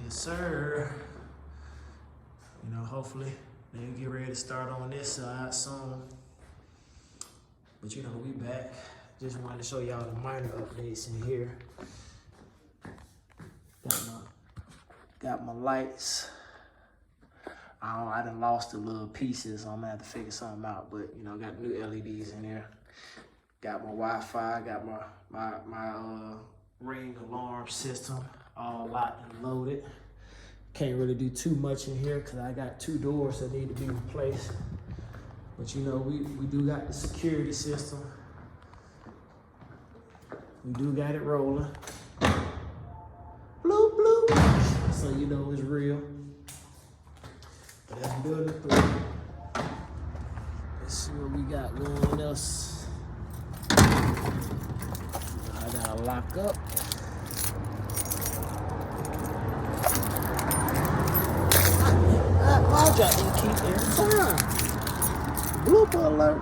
Yes, sir. You know, hopefully they'll get ready to start on this side soon. But you know, we back. Just wanted to show y'all the minor updates in here. Got my lights. I done lost the little pieces, so I'm gonna have to figure something out. But you know, got new LEDs in there. Got my Wi-Fi. Got my Ring alarm system all locked and loaded. Can't really do too much in here because I got 2 doors that need to be replaced. But you know, we do got the security system. We do got it rolling. Bloop, bloop. So you know it's real. But that's building 3. Let's see what we got going else. I gotta lock up. I drop these keys every time. Blooper alert.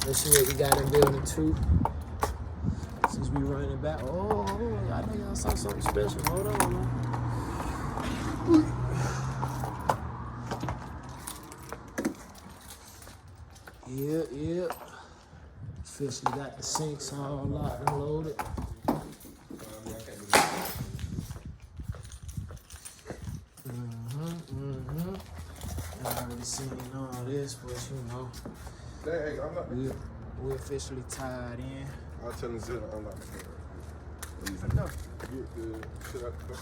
Let's see what we got in building 2. Since we running back. Oh, I know y'all saw something special. Hold on, man. Yep. Officially got the sinks all locked and loaded. I already seen all this, but you know, Hey, I'm not. we officially tied in. I'll tell him Zilla unlock the door. No. Get the shit out the door.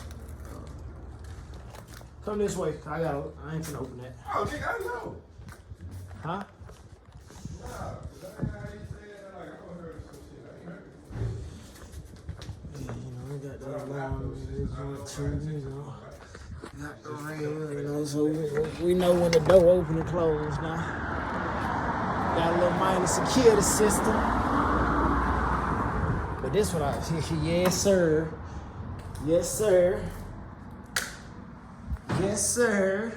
Come this way. I ain't finna open that. Oh, nigga, I know. Huh? Yeah, you know, we got the alarm, too, you know. Got the rail, you know, so we know when the door open and close now. Got a little minor security system. But this one, yes, sir. Yes, sir. Yes, sir.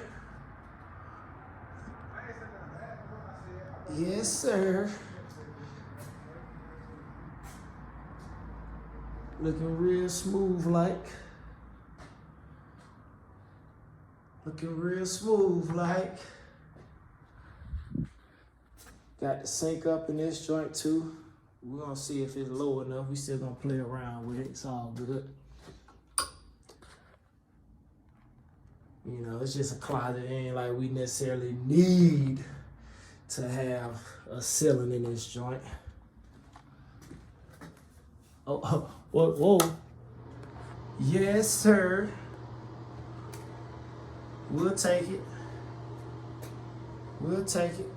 Yes, sir. Looking real smooth like. Looking real smooth like. Got the sink up in this joint too. We're gonna see if it's low enough. We still gonna play around with it. It's all good. You know, it's just a closet. It ain't like we necessarily need to have a ceiling in this joint. Oh, whoa. Yes, sir. We'll take it. We'll take it.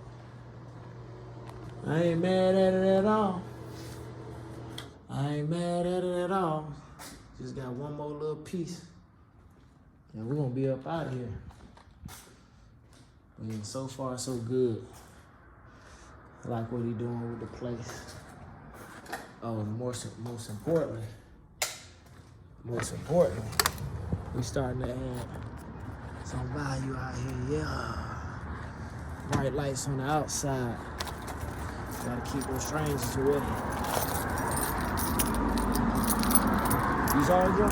I ain't mad at it at all. I ain't mad at it at all. Just got one more little piece. And we're gonna be up out of here. And so far, so good. I like what he doing with the place. Oh, and most importantly, we starting to add some value out here, yeah. Bright lights on the outside. Gotta keep those strangers away. You saw it, Joe?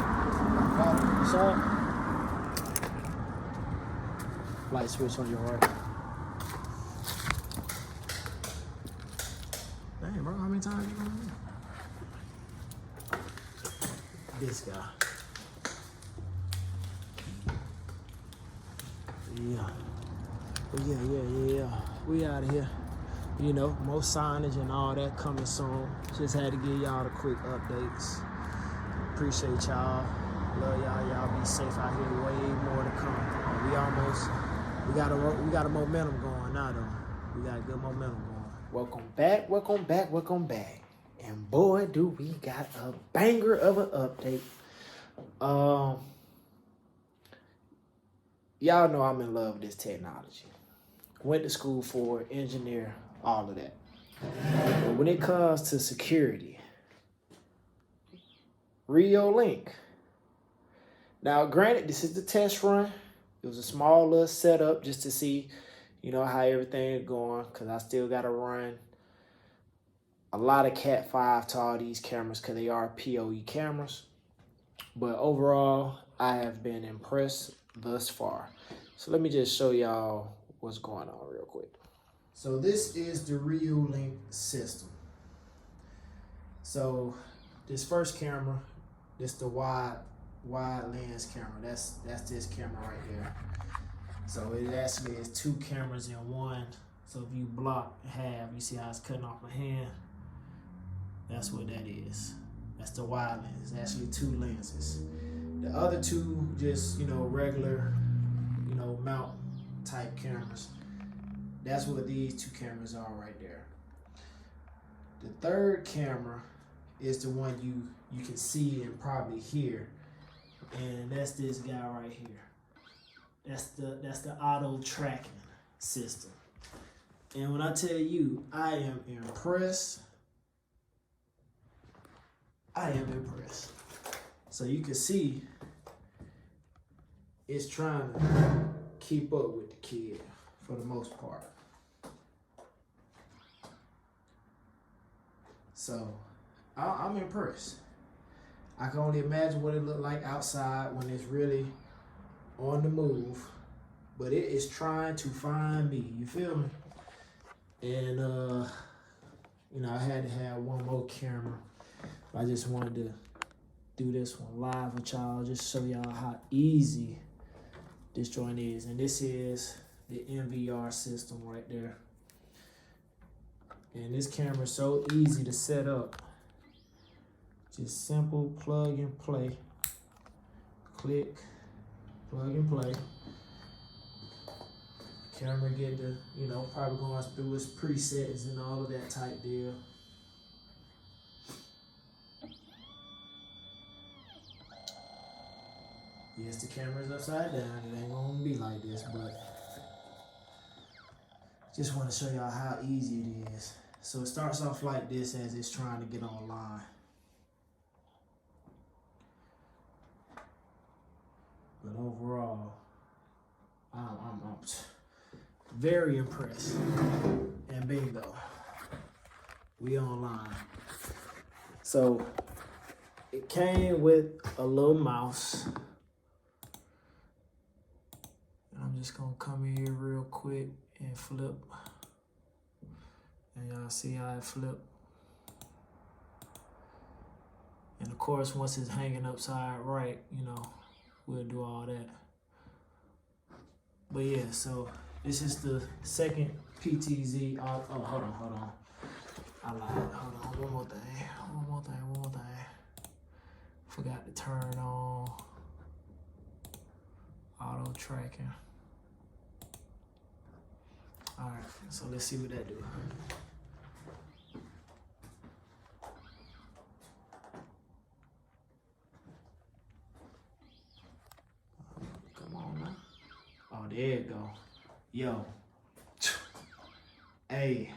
You saw it? Light switch on your right. Dang, bro, how many times you gonna do? This guy. Yeah. But yeah. We out of here. You know, more signage and all that coming soon. Just had to give y'all the quick updates. Appreciate y'all. Love y'all. Y'all be safe out here. Way more to come. We got a momentum going now though. We got good momentum going. Welcome back. And boy, do we got a banger of an update. Y'all know I'm in love with this technology. Went to school for it, engineer, all of that. But when it comes to security, Reolink. Now, granted, this is the test run. It was a small little setup just to see, you know, how everything is going, because I still got to run a lot of Cat 5 to all these cameras because they are PoE cameras. But overall, I have been impressed thus far. So let me just show y'all what's going on real quick. So this is the Reolink system. So this first camera, this the wide lens camera. That's this camera right here. So it actually is 2 cameras in one. So if you block half, you see how it's cutting off my hand? That's what that is. That's the wide lens. It's actually 2 lenses. The other 2 just, regular, mount type cameras. That's what these 2 cameras are right there. The third camera is the one you can see and probably hear. And that's this guy right here. That's the auto tracking system. And when I tell you, I am impressed. I am impressed. So you can see it's trying to keep up with the kid for the most part. So I'm impressed. I can only imagine what it looked like outside when it's really on the move, but it is trying to find me. You feel me? And I had to have one more camera. I just wanted to do this one live with y'all, just show y'all how easy this joint is. And this is the NVR system right there. And this camera is so easy to set up. Just simple plug and play. Click, plug and play. Camera get the, probably going through its presets and all of that type deal. Yes, the camera's upside down. It ain't gonna be like this, but just want to show y'all how easy it is. So it starts off like this as it's trying to get online. But overall, I'm very impressed. And bingo, we online. So it came with a little mouse. I'm just gonna come in here real quick and flip. And y'all see how it flip. And of course, once it's hanging upside right, we'll do all that. But yeah, so this is the second PTZ. Oh, hold on. I lied. Hold on, one more thing. Forgot to turn on auto tracking. All right, so let's see what that do. Come on now. Oh, there you go. Yo. Hey.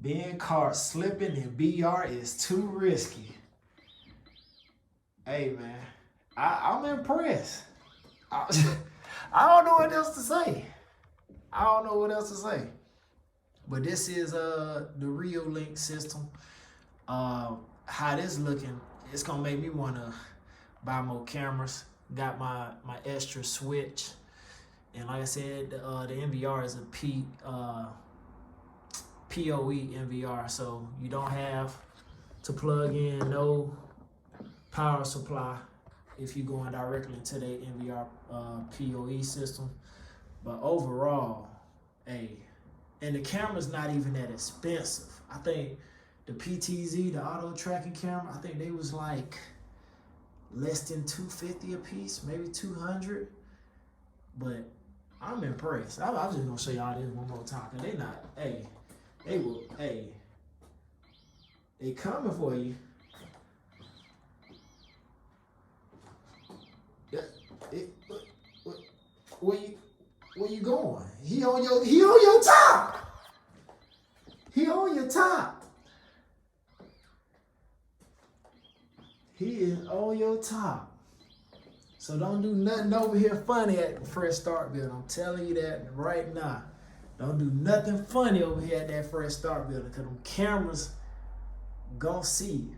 Being caught slipping in BR is too risky. Hey, man. I'm impressed. I don't know what else to say. But this is the Reolink system. How this looking, it's gonna make me wanna buy more cameras. Got my extra switch. And like I said, the NVR is a PoE NVR, so you don't have to plug in no power supply if you're going directly into the NVR PoE system. But overall, hey, and the camera's not even that expensive. I think the PTZ, the auto tracking camera, I think they was like less than $250 a piece, maybe 200. But I'm impressed. I'm just gonna show y'all this one more time, cause they not, they coming for you. Where you going? He on your top. He on your top. He is on your top. So don't do nothing over here funny at the fresh start build. I'm telling you that right now. Don't do nothing funny over here at that Fresh Start building, because them cameras gon' see you.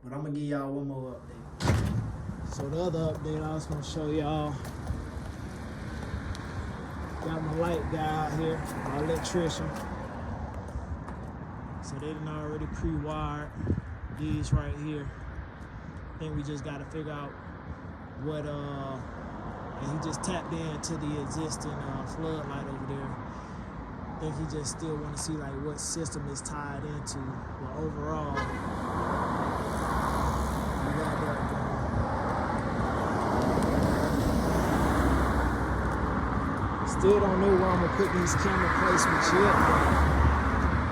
But I'm gonna give y'all one more update. So the other update I was gonna show y'all, got my light guy out here, my electrician. So they done already pre-wired these right here. I think we just gotta figure out what, and he just tapped into the existing floodlight over there. I think he just still wanna see like what system is tied into. But overall, we got that going. Still don't know where I'm gonna put these camera placements yet, but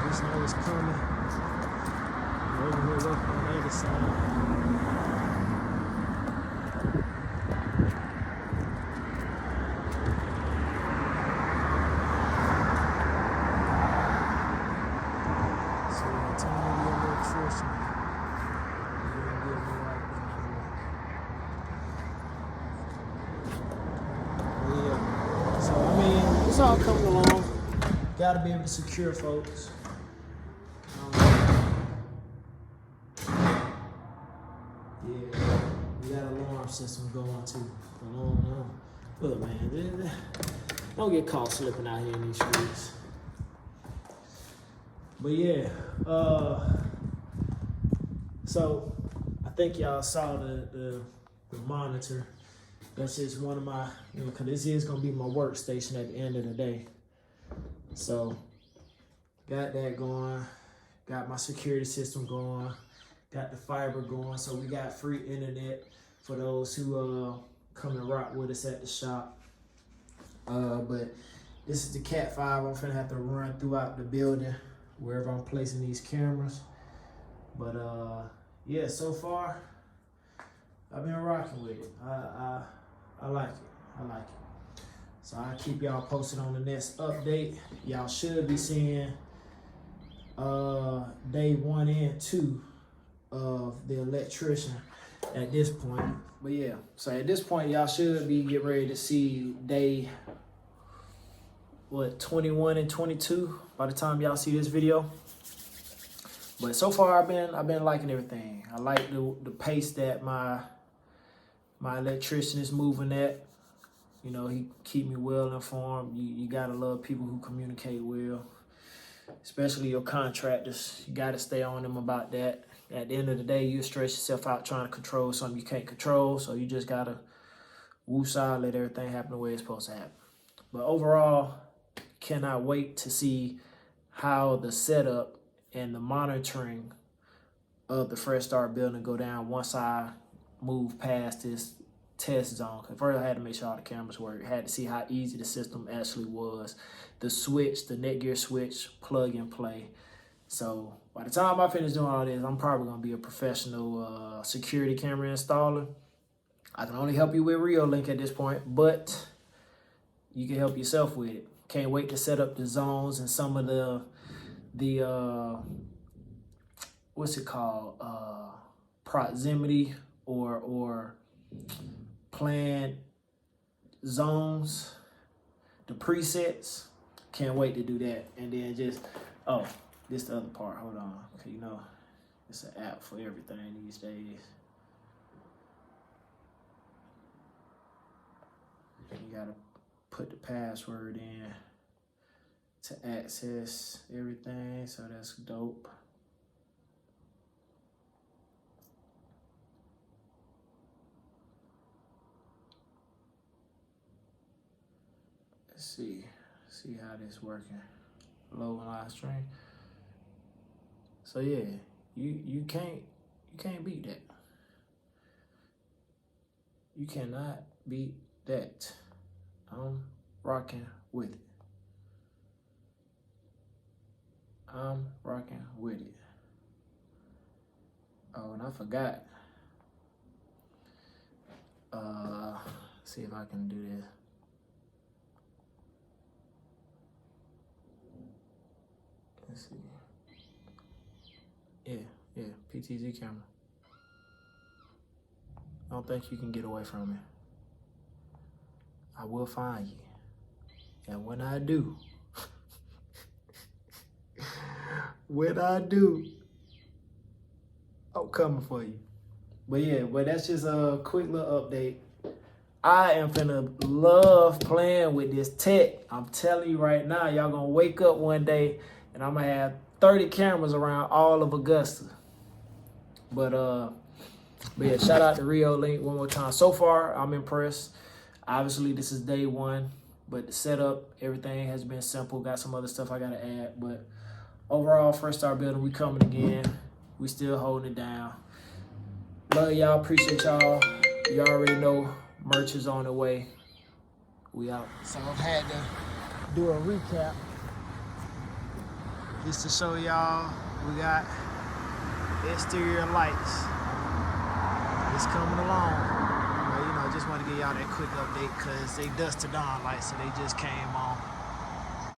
just know it's coming. We're over here working on the other side. It's all coming along. Gotta be able to secure folks. Yeah, we got an alarm system going too. Look, man, don't get caught slipping out here in these streets. But yeah, so I think y'all saw the monitor. That's just one of my, because this is going to be my workstation at the end of the day. So, got that going. Got my security system going. Got the fiber going. So, we got free internet for those who come and rock with us at the shop. But this is the Cat 5 I'm finna have to run throughout the building, wherever I'm placing these cameras. But, yeah, so far, I've been rocking with it. I like it. I like it. So I'll keep y'all posted on the next update. Y'all should be seeing day 1 and 2 of the electrician at this point. But yeah, so at this point, y'all should be getting ready to see day 21 and 22 by the time y'all see this video. But so far, I've been liking everything. I like the pace that my electrician is moving at. He keep me well informed. You gotta love people who communicate well, especially your contractors. You gotta stay on them about that. At the end of the day, you stress yourself out trying to control something you can't control, so you just gotta woosah, let everything happen the way it's supposed to happen. But overall, cannot wait to see how the setup and the monitoring of the Fresh Start building go down once I move past this test zone. First, I had to make sure all the cameras work. I had to see how easy the system actually was. The switch, the Netgear switch, plug and play. So by the time I finish doing all this, I'm probably gonna be a professional security camera installer. I can only help you with Reolink at this point, but you can help yourself with it. Can't wait to set up the zones and some of the what's it called? Proximity or planned zones, the presets. Can't wait to do that. And then just, this the other part. Hold on. Okay, it's an app for everything these days. You gotta put the password in to access everything, so that's dope. Let's see how this working. Low and live stream. So yeah, you can't beat that. You cannot beat that. I'm rocking with it. I'm rocking with it. Oh, and I forgot. See if I can do this. Let's see. Yeah, PTZ camera. I don't think you can get away from it. I will find you, And when I do, I'm coming for you. But yeah, that's just a quick little update. I am finna love playing with this tech. I'm telling you right now, y'all gonna wake up one day and I'm gonna have 30 cameras around all of Augusta. But yeah, shout out to Reolink one more time. So far, I'm impressed. Obviously, this is day one, but the setup, everything has been simple. Got some other stuff I gotta add, but overall, First Star Building, we coming again. We still holding it down. Love y'all, appreciate y'all. You already know merch is on the way. We out. So I've had to do a recap just to show y'all we got exterior lights. It's coming along. But, you know, just want to give y'all that quick update because they dusted on lights, so they just came on.